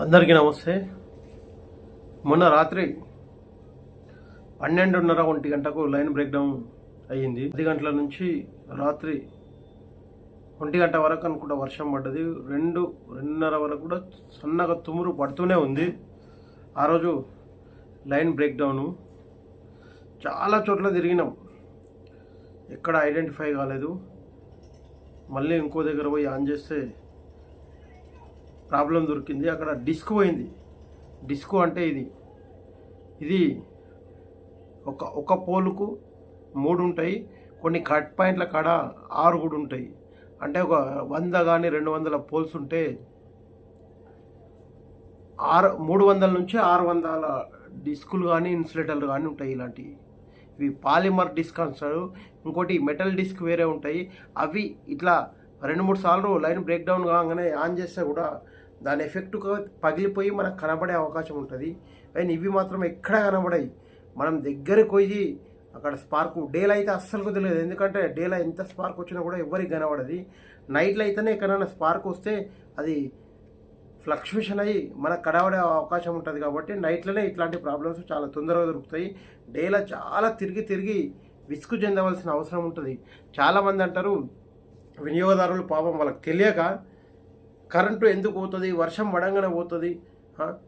అందరికీ నమస్తే. మొన్న రాత్రి 12:30 గంటకు లైన్ బ్రేక్ డౌన్ అయ్యింది. 10 గంటల నుంచి రాత్రి 1 గంట వరకు అనుకుంటా వర్షం పడ్డది. 2:30 వరకు కూడా సన్నగా తుమ్మురు పడుతూనే ఉంది. ఆ రోజు లైన్ బ్రేక్ డౌను చాలా చోట్ల తిరిగినాం, ఎక్కడ ఐడెంటిఫై కాలేదు. మళ్ళీ ఇంకో దగ్గర పోయి ఆన్ చేస్తే ప్రాబ్లం దొరికింది. అక్కడ డిస్క్ పోయింది. డిస్క్ అంటే ఇది ఒక పోలుకు 3 ఉంటాయి, కొన్ని కట్ పాయింట్ల కాడ 6 కూడా ఉంటాయి. అంటే ఒక 100 కానీ 200 పోల్స్ ఉంటే 300 నుంచి 600 డిస్కులు కానీ ఇన్సులేటర్లు కానీ ఉంటాయి. ఇలాంటివి ఇవి పాలిమర్ డిస్క్ అంటారు. ఇంకోటి మెటల్ డిస్క్ వేరే ఉంటాయి. అవి ఇట్లా 2-3 సార్లు లైన్ బ్రేక్ డౌన్ కాగానే ఆన్ చేస్తే కూడా దాని ఎఫెక్ట్గా పగిలిపోయి మనకు కనబడే అవకాశం ఉంటుంది. కానీ ఇవి మాత్రం ఎక్కడ కనబడాయి. మనం దగ్గరికి పోయి అక్కడ స్పార్క్ డేలో అయితే అస్సలు తెలియదు, ఎందుకంటే డేలో ఎంత స్పార్క్ వచ్చినా కూడా ఎవరికి కనబడది. నైట్లో అయితేనే ఎక్కడైనా స్పార్క్ వస్తే అది ఫ్లక్చువేషన్ అయ్యి మనకు కనబడే అవకాశం ఉంటుంది. కాబట్టి నైట్లోనే ఇట్లాంటి ప్రాబ్లమ్స్ చాలా తొందరగా దొరుకుతాయి. డేలో చాలా తిరిగి విసుగు చెందవలసిన అవసరం ఉంటుంది. చాలామంది అంటారు వినియోగదారులు పాపం వాళ్ళకి తెలియక కరెంటు ఎందుకు పోతుంది, వర్షం పడంగానే పోతుంది,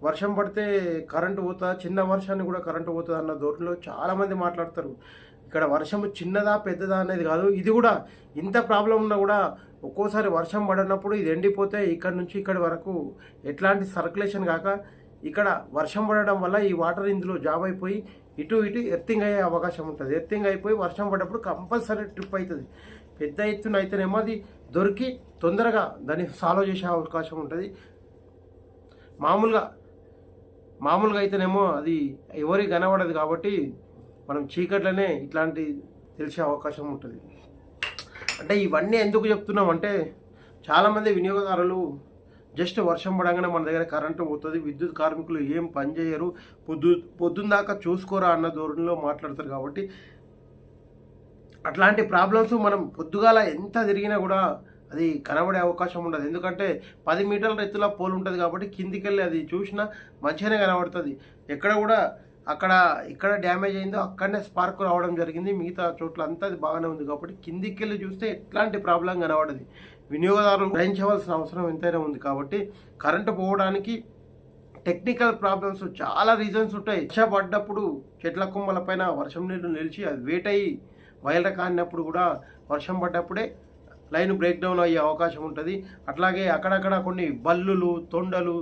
వర్షం పడితే కరెంటు పోతుందా, చిన్న వర్షాన్ని కూడా కరెంటు పోతుంది అన్న ధోరణిలో చాలామంది మాట్లాడతారు. ఇక్కడ వర్షం చిన్నదా పెద్దదా అనేది కాదు. ఇది కూడా ఇంత ప్రాబ్లం ఉన్నా కూడా ఒక్కోసారి వర్షం పడినప్పుడు ఇది ఎండిపోతే ఇక్కడ నుంచి ఇక్కడి వరకు ఎట్లాంటి సర్క్యులేషన్ కాక ఇక్కడ వర్షం పడడం వల్ల ఈ వాటర్ ఇందులో జామ్ అయిపోయి ఇటు ఎర్తింగ్ అయ్యే అవకాశం ఉంటుంది. ఎర్తింగ్ అయిపోయి వర్షం పడ్డప్పుడు కంపల్సరీ ట్రిప్ అవుతుంది. పెద్ద ఎత్తున అయితేనేమో అది దొరికి తొందరగా దాన్ని సాల్వ్ చేసే అవకాశం ఉంటుంది. మామూలుగా అయితేనేమో అది ఎవరికి కనబడదు. కాబట్టి మనం చీకట్లనే ఇట్లాంటి తెలిసే అవకాశం ఉంటుంది. అంటే ఇవన్నీ ఎందుకు చెప్తున్నామంటే చాలామంది వినియోగదారులు జస్ట్ వర్షం పడంగానే మన దగ్గర కరెంటు పోతుంది, విద్యుత్ కార్మికులు ఏం పని చేయరు, పొద్దున్న దాకా చూసుకోరా అన్న ధోరణిలో మాట్లాడతారు. కాబట్టి అట్లాంటి ప్రాబ్లమ్స్ మనం పొద్దుగాల ఎంత తిరిగినా కూడా అది కనబడే అవకాశం ఉండదు. ఎందుకంటే 10 మీటర్ల ఎత్తులో పోల్ ఉంటుంది. కాబట్టి కిందికి వెళ్ళి అది చూసినా మంచిగానే కనబడుతుంది. ఎక్కడ కూడా ఇక్కడ డ్యామేజ్ అయిందో అక్కడనే స్పార్క్ రావడం జరిగింది. మిగతా చోట్ల అంతా అది బాగానే ఉంది. కాబట్టి కిందికి వెళ్ళి చూస్తే ఎట్లాంటి ప్రాబ్లం కనబడదు. వినియోగదారులు గ్రహించవలసిన అవసరం ఎంతైనా ఉంది. కాబట్టి కరెంటు పోవడానికి టెక్నికల్ ప్రాబ్లమ్స్ చాలా రీజన్స్ ఉంటాయి. వర్షం పడ్డప్పుడు చెట్ల కొమ్మల పైన వర్షం నీళ్ళు నిలిచి అది వెయిట్ అయ్యి వైర్ల కానినప్పుడు కూడా వర్షం పడ్డప్పుడే లైన్ బ్రేక్ డౌన్ అయ్యే అవకాశం ఉంటుంది. అట్లాగే అక్కడక్కడ కొన్ని బల్లులు తొండలు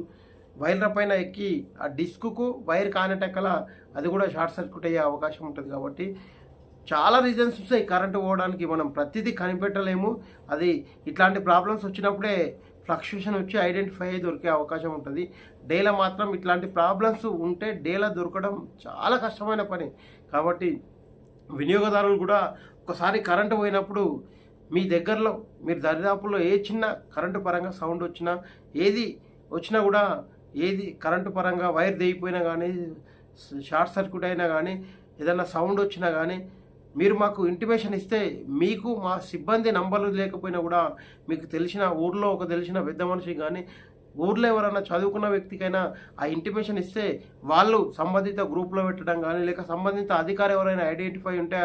వైర్ల పైన ఎక్కి ఆ డిస్క్కు వైర్ కానేటక్కల అది కూడా షార్ట్ సర్క్యూట్ అయ్యే అవకాశం ఉంటుంది. కాబట్టి చాలా రీజన్స్ వస్తాయి కరెంటు పోవడానికి. మనం ప్రతిదీ కనిపెట్టలేము. అది ఇట్లాంటి ప్రాబ్లమ్స్ వచ్చినప్పుడే ఫ్లక్చుయేషన్ వచ్చి ఐడెంటిఫై అయ్యి దొరికే అవకాశం ఉంటుంది. డేలో మాత్రం ఇట్లాంటి ప్రాబ్లమ్స్ ఉంటే డేలో దొరకడం చాలా కష్టమైన పని. కాబట్టి వినియోగదారులు కూడా ఒకసారి కరెంటు పోయినప్పుడు మీ దగ్గరలో మీరు దరిదాపుల్లో ఏ చిన్న కరెంటు పరంగా సౌండ్ వచ్చినా కూడా ఏది కరెంటు పరంగా వైర్ తెగిపోయినా కానీ షార్ట్ సర్క్యూట్ అయినా కానీ ఏదైనా సౌండ్ వచ్చినా కానీ మీరు మాకు ఇంటిమేషన్ ఇస్తే మీకు మా సిబ్బంది నంబర్లు లేకపోయినా కూడా మీకు ఊర్లో తెలిసిన పెద్ద మనిషికి కానీ ఊర్లో ఎవరైనా చదువుకున్న వ్యక్తికైనా ఆ ఇంటిమేషన్ ఇస్తే వాళ్ళు సంబంధిత గ్రూప్లో పెట్టడం కానీ లేక సంబంధిత అధికారి ఎవరైనా ఐడెంటిఫై ఉంటే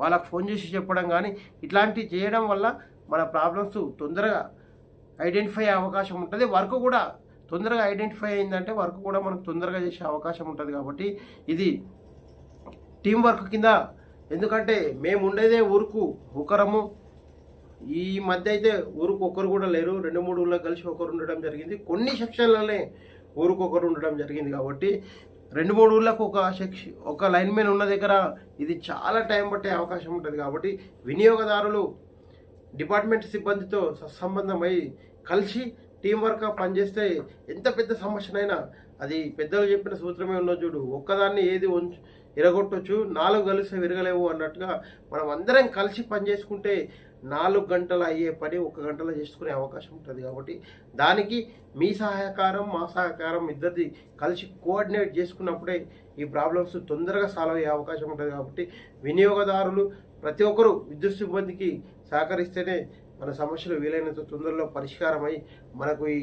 వాళ్ళకు ఫోన్ చేసి చెప్పడం కానీ ఇట్లాంటివి చేయడం వల్ల మన ప్రాబ్లమ్స్ తొందరగా ఐడెంటిఫై అయ్యే అవకాశం ఉంటుంది. వర్క్ కూడా తొందరగా ఐడెంటిఫై అయిందంటే వర్క్ కూడా మనకు తొందరగా చేసే అవకాశం ఉంటుంది. కాబట్టి ఇది టీం వర్క్ కింద. ఎందుకంటే మేము ఉండేదే ఊరుకు ఒకరము. ఈ మధ్య అయితే ఊరుకు ఒకరు కూడా లేరు. 2-3 ఊళ్ళో కలిసి ఒకరు ఉండడం జరిగింది. కొన్ని సెక్షన్లనే ఊరుకు ఒకరు ఉండడం జరిగింది. కాబట్టి 2-3 ఊళ్ళకు ఒక లైన్మెన్ ఉన్న దగ్గర ఇది చాలా టైం పట్టే అవకాశం ఉంటుంది. కాబట్టి వినియోగదారులు డిపార్ట్మెంట్ సిబ్బందితో సత్సంబంధమై కలిసి టీం వర్క్గా పనిచేస్తే ఎంత పెద్ద సమస్యనైనా అది పెద్దలు చెప్పిన సూత్రమే ఉన్నది చూడు, ఒక్కదాన్ని ఏది ఇరగొట్టొచ్చు, 4 కలిసి విరగలేవు అన్నట్టుగా మనం అందరం కలిసి పనిచేసుకుంటే 4 గంటలు అయ్యే పని 1 గంటలో చేసుకునే అవకాశం ఉంటుంది. కాబట్టి దానికి మీ సహకారం మా సహకారం ఇద్దరిది కలిసి కోఆర్డినేట్ చేసుకున్నప్పుడే ఈ ప్రాబ్లమ్స్ తొందరగా సాల్వ్ అయ్యే అవకాశం ఉంటుంది. కాబట్టి వినియోగదారులు ప్రతి ఒక్కరూ విద్యుత్ సిబ్బందికి సహకరిస్తేనే మన సమస్యలు వీలైనంత తొందరలో పరిష్కారమై మనకు ఈ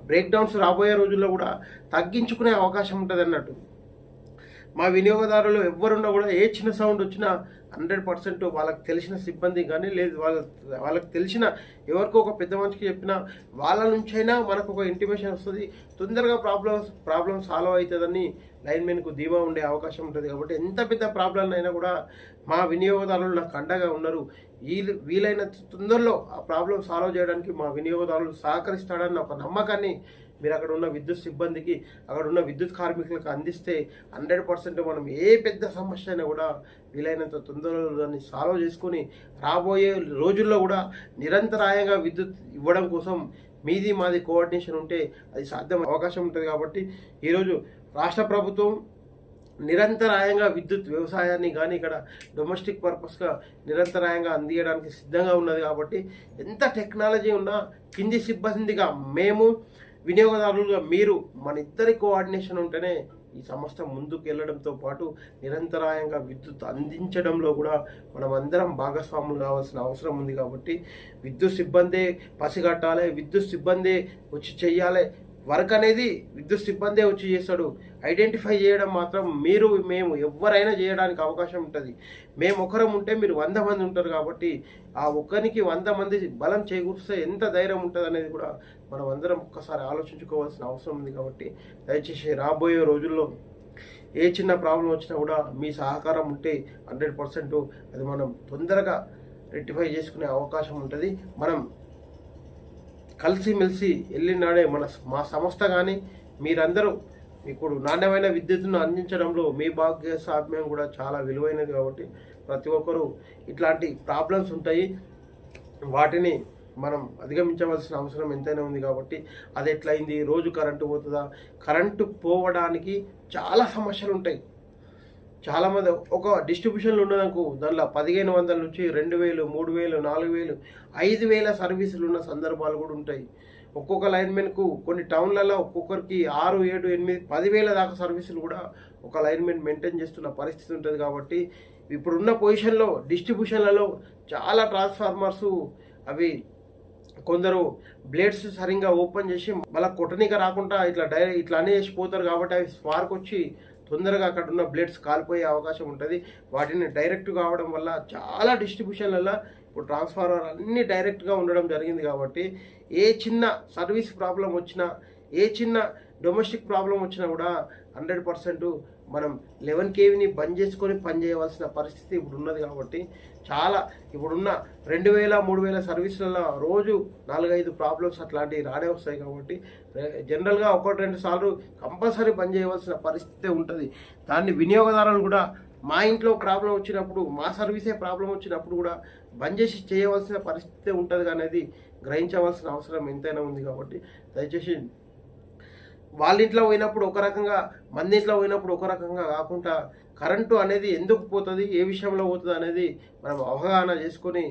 బ్రేక్ డౌన్స్ రాబోయే రోజుల్లో కూడా తగ్గించుకునే అవకాశం ఉంటుంది అన్నట్టు. మా వినియోగదారులు ఎవరున్నా కూడా ఏ చిన్న సౌండ్ వచ్చినా 100% వాళ్ళకి తెలిసిన సిబ్బంది కానీ లేదు వాళ్ళకి తెలిసిన ఎవరికో ఒక పెద్ద మనిషికి చెప్పినా వాళ్ళ నుంచైనా మనకు ఒక ఇంటిమేషన్ వస్తుంది, తొందరగా ప్రాబ్లం సాల్వ్ అవుతుందని లైన్మెన్కు ధీమా ఉండే అవకాశం ఉంటుంది. కాబట్టి ఎంత పెద్ద ప్రాబ్లం అయినా కూడా మా వినియోగదారులు నాకు అండగా ఉన్నారు. వీలైనంత తొందరలో ఆ ప్రాబ్లం సాల్వ్ చేయడానికి మా వినియోగదారులు సహకరిస్తాడన్న ఒక నమ్మకాన్ని మీరు అక్కడ ఉన్న విద్యుత్ సిబ్బందికి, అక్కడ ఉన్న విద్యుత్ కార్మికులకు అందిస్తే 100% మనం ఏ పెద్ద సమస్య అయినా కూడా వీలైనంత తొందరలో దాన్ని సాల్వ్ చేసుకొని రాబోయే రోజుల్లో కూడా నిరంతరాయంగా విద్యుత్ ఇవ్వడం కోసం మీది మాది కోఆర్డినేషన్ ఉంటే అది సాధ్యం అవకాశం ఉంటుంది. కాబట్టి ఈరోజు రాష్ట్ర ప్రభుత్వం నిరంతరాయంగా విద్యుత్ వ్యవసాయాన్ని కానీ ఇక్కడ డొమెస్టిక్ పర్పస్గా నిరంతరాయంగా అందించడానికి సిద్ధంగా ఉన్నది. కాబట్టి ఎంత టెక్నాలజీ ఉన్నా కింది సిబ్బందిగా మేము, వినియోగదారులుగా మీరు, మన ఇద్దరి కోఆర్డినేషన్ ఉంటేనే ఈ సంస్థ ముందుకు వెళ్ళడంతో పాటు నిరంతరాయంగా విద్యుత్ అందించడంలో కూడా మనం అందరం భాగస్వాములు కావాల్సిన అవసరం ఉంది. కాబట్టి విద్యుత్ సిబ్బందే పసిగట్టాలి, విద్యుత్ సిబ్బందే వచ్చి చెయ్యాలి. వర్క్ అనేది విద్యుత్ సిబ్బందే వచ్చి చేస్తాడు. ఐడెంటిఫై చేయడం మాత్రం మీరు మేము ఎవరైనా చేయడానికి అవకాశం ఉంటుంది. మేము ఒకరం ఉంటే మీరు 100 మంది ఉంటారు. కాబట్టి ఆ ఒక్కరికి 100 మంది బలం చేకూరిస్తే ఎంత ధైర్యం ఉంటుంది అనేది కూడా మనం అందరం ఒక్కసారి ఆలోచించుకోవాల్సిన అవసరం ఉంది. కాబట్టి దయచేసి రాబోయే రోజుల్లో ఏ చిన్న ప్రాబ్లం వచ్చినా కూడా మీ సహకారం ఉంటే 100% అది మనం తొందరగా రెక్టిఫై చేసుకునే అవకాశం ఉంటుంది. మనం కలిసిమెలిసి వెళ్ళినాడే మా సంస్థ కానీ మీరందరూ మీకు నాణ్యమైన విద్యుత్తును అందించడంలో మీ భాగస్వామ్యం కూడా చాలా విలువైనది. కాబట్టి ప్రతి ఒక్కరూ ఇట్లాంటి ప్రాబ్లమ్స్ ఉంటాయి, వాటిని మనం అధిగమించవలసిన అవసరం ఎంతైనా ఉంది. కాబట్టి అది ఎట్లయింది, రోజు కరెంటు పోతుందా, కరెంటు పోవడానికి చాలా సమస్యలు ఉంటాయి. చాలామంది ఒక డిస్ట్రిబ్యూషన్లు ఉన్నదనుకో దానిలో 1500 నుంచి 2000, 3000, 4000, 5000 సర్వీసులు ఉన్న సందర్భాలు కూడా ఉంటాయి. ఒక్కొక్క లైన్మెన్కు కొన్ని టౌన్లలో ఒక్కొక్కరికి 6, 7, 8, 10,000 దాకా సర్వీసులు కూడా ఒక లైన్మెన్ మెయింటైన్ చేస్తున్న పరిస్థితి ఉంటుంది. కాబట్టి ఇప్పుడున్న పొజిషన్లో డిస్ట్రిబ్యూషన్లలో చాలా ట్రాన్స్ఫార్మర్సు అవి కొందరు బ్లేడ్స్ సరిగ్గా ఓపెన్ చేసి మళ్ళీ కొట్టనీక రాకుండా ఇట్లా అనే చేసి పోతారు. కాబట్టి అవి స్పార్క్ వచ్చి తొందరగా అక్కడ ఉన్న బ్లేడ్స్ కాలిపోయే అవకాశం ఉంటుంది. వాటిని డైరెక్ట్ కావడం వల్ల చాలా డిస్ట్రిబ్యూషన్లలో ఇప్పుడు ట్రాన్స్ఫార్మర్ అన్నీ డైరెక్ట్గా ఉండడం జరిగింది. కాబట్టి ఏ చిన్న సర్వీస్ ప్రాబ్లం వచ్చినా, ఏ చిన్న డొమెస్టిక్ ప్రాబ్లం వచ్చినా కూడా 100% మనం 11 kVని బంద్ చేసుకొని పనిచేయవలసిన పరిస్థితి ఇప్పుడు ఉన్నది. కాబట్టి చాలా ఇప్పుడున్న 2000, 3000 సర్వీసులలో రోజు 4-5 ప్రాబ్లమ్స్ అట్లాంటివి రానే వస్తాయి. కాబట్టి జనరల్గా 1-2 సార్లు కంపల్సరీ బంద్ చేయవలసిన పరిస్థితి ఉంటుంది. దాన్ని వినియోగదారులు కూడా మా ఇంట్లో ప్రాబ్లం వచ్చినప్పుడు, మా సర్వీసే ప్రాబ్లం వచ్చినప్పుడు కూడా బంద్ చేసి చేయవలసిన పరిస్థితి ఉంటుంది అనేది గ్రహించవలసిన అవసరం ఎంతైనా ఉంది. కాబట్టి దయచేసి వాళ్ళ ఇంట్లో పోయినప్పుడు ఒక రకంగా, మంది ఇంట్లో పోయినప్పుడు ఒక రకంగా కాకుండా కరెంటు అనేది ఎందుకు పోతుంది, ఏ విషయంలో పోతుంది అనేది మనం అవగాహన చేసుకొని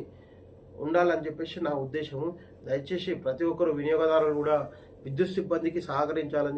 ఉండాలని చెప్పేసి నా ఉద్దేశము. దయచేసి ప్రతి ఒక్కరు వినియోగదారులు కూడా విద్యుత్ సిబ్బందికి సహకరించాలని